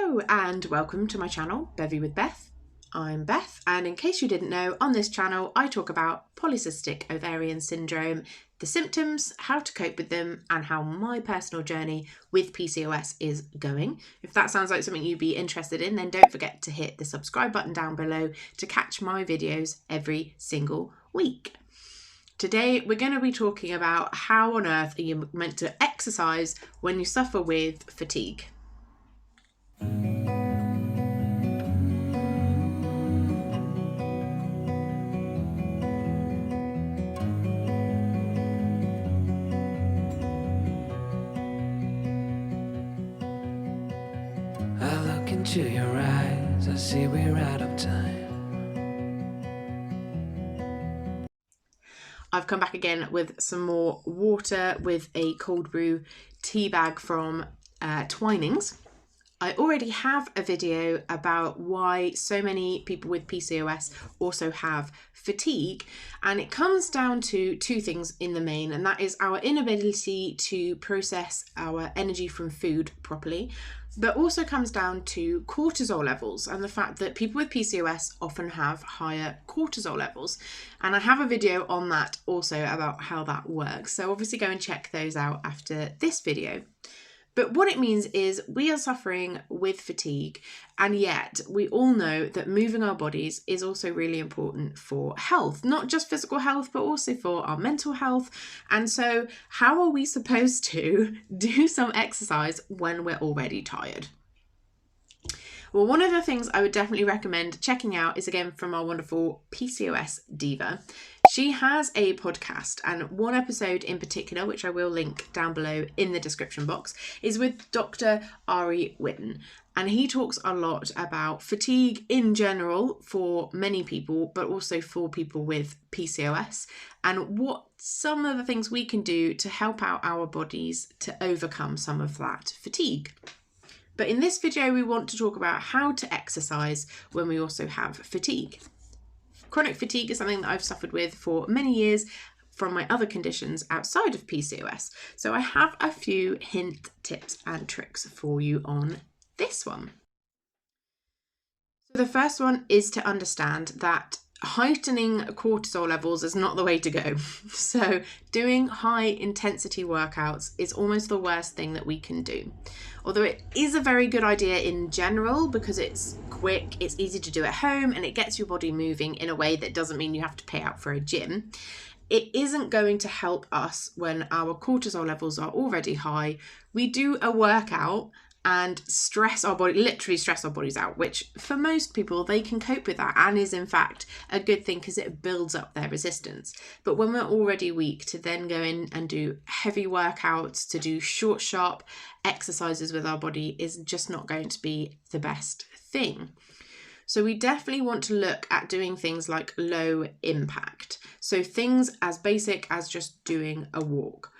Hello and welcome to my channel, Bevvy with Beth. I'm Beth, and in case you didn't know, on this channel I talk about polycystic ovarian syndrome, the symptoms, how to cope with them, and how my personal journey with PCOS is going. If that sounds like something you'd be interested in, then don't forget to hit the subscribe button down below to catch my videos every single week. Today we're going to be talking about how on earth are you meant to exercise when you suffer with fatigue. Into your eyes, I see we're out of time. I've come back again with some more water with a cold brew tea bag from Twinings. I already have a video about why so many people with PCOS also have fatigue, and it comes down to two things in the main, and that is our inability to process our energy from food properly, but also comes down to cortisol levels and the fact that people with PCOS often have higher cortisol levels. And I have a video on that also about how that works. So obviously go and check those out after this video. But what it means is we are suffering with fatigue, and yet we all know that moving our bodies is also really important for health, not just physical health, but also for our mental health. And so how are we supposed to do some exercise when we're already tired? Well, one of the things I would definitely recommend checking out is again from our wonderful PCOS diva. She has a podcast, and one episode in particular, which I will link down below in the description box, is with Dr. Ari Witten. And he talks a lot about fatigue in general for many people, but also for people with PCOS, and what some of the things we can do to help out our bodies to overcome some of that fatigue. But in this video, we want to talk about how to exercise when we also have fatigue. Chronic fatigue is something that I've suffered with for many years from my other conditions outside of PCOS. So I have a few hint, tips and tricks for you on this one. So the first one is to understand that heightening cortisol levels is not the way to go. So doing high intensity workouts is almost the worst thing that we can do. Although it is a very good idea in general because it's quick, it's easy to do at home, and it gets your body moving in a way that doesn't mean you have to pay out for a gym. It isn't going to help us when our cortisol levels are already high. We do a workout and stress our body, literally stress our bodies out, which for most people, they can cope with that and is in fact a good thing because it builds up their resistance. But when we're already weak, to then go in and do heavy workouts, to do short, sharp exercises with our body is just not going to be the best thing. So we definitely want to look at doing things like low impact. So things as basic as just doing a walk.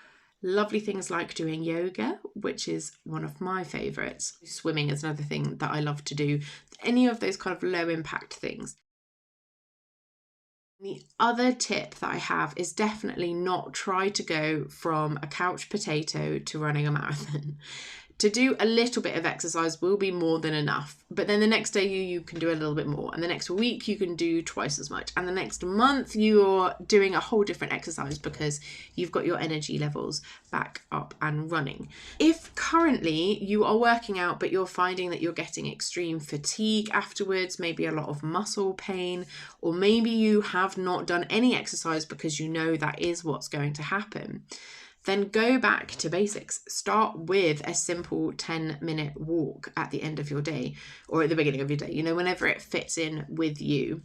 Lovely things like doing yoga, which is one of my favourites. Swimming is another thing that I love to do. Any of those kind of low impact things. The other tip that I have is definitely not try to go from a couch potato to running a marathon. To do a little bit of exercise will be more than enough. But then the next day you can do a little bit more. And the next week you can do twice as much. And the next month you're doing a whole different exercise because you've got your energy levels back up and running. If currently you are working out but you're finding that you're getting extreme fatigue afterwards, maybe a lot of muscle pain, or maybe you have not done any exercise because you know that is what's going to happen, then go back to basics. Start with a simple 10-minute walk at the end of your day or at the beginning of your day, whenever it fits in with you.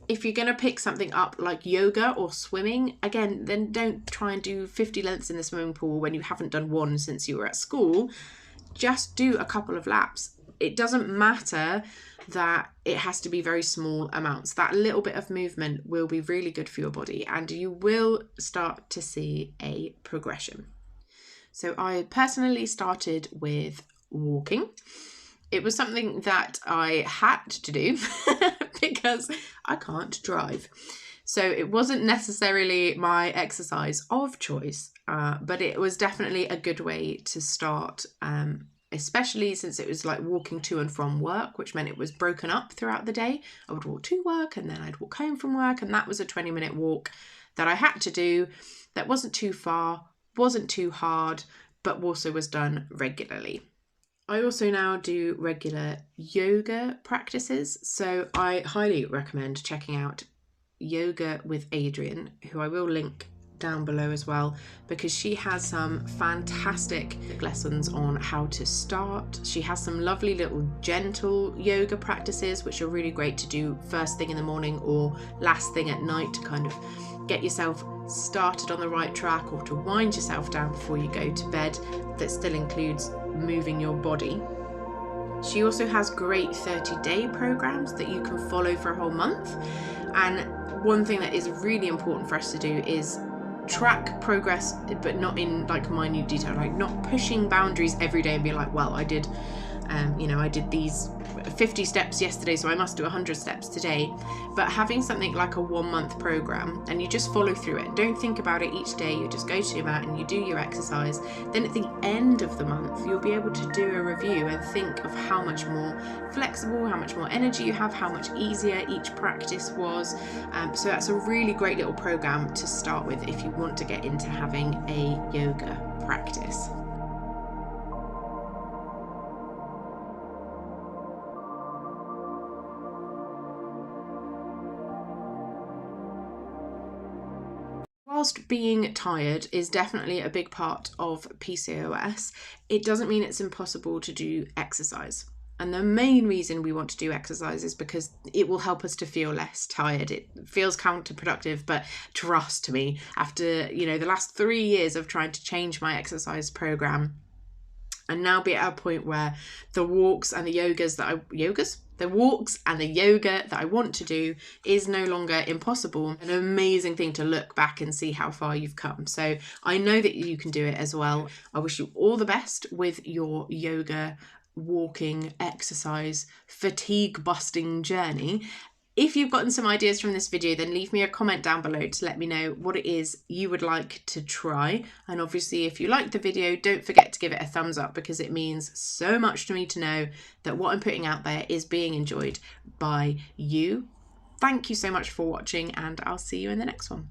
If you're going to pick something up like yoga or swimming, again, then don't try and do 50 lengths in the swimming pool when you haven't done one since you were at school. Just do a couple of laps. It doesn't matter that it has to be very small amounts. That little bit of movement will be really good for your body and you will start to see a progression. So I personally started with walking. It was something that I had to do because I can't drive. So it wasn't necessarily my exercise of choice, but it was definitely a good way to start especially since it was like walking to and from work, which meant it was broken up throughout the day. I would walk to work and then I'd walk home from work, and that was a 20-minute walk that I had to do. That wasn't too far, wasn't too hard, but also was done regularly. I also now do regular yoga practices, so I highly recommend checking out Yoga with Adrienne, who I will link down below as well, because she has some fantastic lessons on how to start. She has some lovely little gentle yoga practices which are really great to do first thing in the morning or last thing at night to kind of get yourself started on the right track, or to wind yourself down before you go to bed, that still includes moving your body. She also has great 30-day programs that you can follow for a whole month. And one thing that is really important for us to do is track progress, but not in like minute detail, like not pushing boundaries every day and be like, well, I did these 50 steps yesterday, so I must do 100 steps today. But having something like a 1-month program, and you just follow through it. Don't think about it each day. You just go to your mat and you do your exercise. Then at the end of the month, you'll be able to do a review and think of how much more flexible, how much more energy you have, how much easier each practice was. So that's a really great little program to start with if you want to get into having a yoga practice. Whilst being tired is definitely a big part of PCOS, it doesn't mean it's impossible to do exercise. And the main reason we want to do exercise is because it will help us to feel less tired. It feels counterproductive, but trust me, after, the last 3 years of trying to change my exercise program, and now be at a point where the walks and the yoga that I want to do is no longer impossible. An amazing thing to look back and see how far you've come. So I know that you can do it as well. I wish you all the best with your yoga, walking, exercise, fatigue busting journey. If you've gotten some ideas from this video, then leave me a comment down below to let me know what it is you would like to try. And obviously, if you liked the video, don't forget to give it a thumbs up, because it means so much to me to know that what I'm putting out there is being enjoyed by you. Thank you so much for watching, and I'll see you in the next one.